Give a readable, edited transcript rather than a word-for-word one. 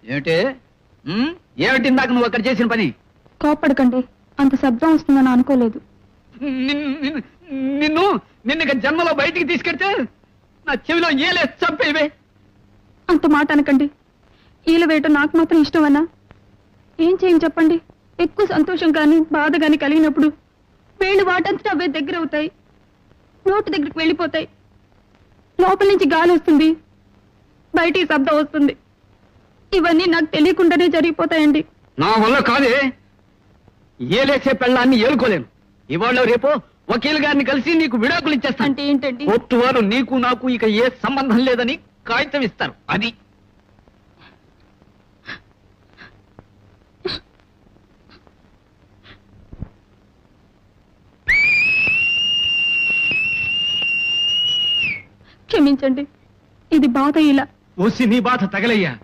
ఏమిటి ఏమిటి ఇందాక నువ్వు అక్కడ చేసిన పని? కోపడకండి, అంత శబ్దం వస్తుందని అనుకోలేదు. నిన్ను ఇక జన్మలో బయటికి తీసుకెడితే నా చెవిలో ఏలే చంపేవే. అంత మాట అనకండి. ఈల వేయటం నాకు మాత్రం ఇష్టమన్నా? ఏం చేయని చెప్పండి. ఎక్కువ సంతోషం కానీ బాధ కానీ కలిగినప్పుడు వేళ్ళు వాటంతటా అవే దగ్గర అవుతాయి, నోటి దగ్గరికి వెళ్ళిపోతాయి. లోపల నుంచి గాలి వస్తుంది, బయటికి శబ్దం వస్తుంది. ఇవన్నీ నాకు తెలియకుండానే జరిగిపోతాయండి. నా వల్ల కాదే. ఏలేసే పెళ్ళాన్ని ఏలుకోలేను. ఇవాళ రేపు వకీల్ గారిని కలిసి నీకు విడాకులు ఇచ్చేస్తాను. అంటే ఏంటండి? కోర్టు వారు నీకు నాకు ఇక ఏ సంబంధం లేదని కాగితం ఇస్తారు. అది క్షమించండి, ఇది బాధ. ఇలా ఓసి నీ బాధ తగలయ్యా.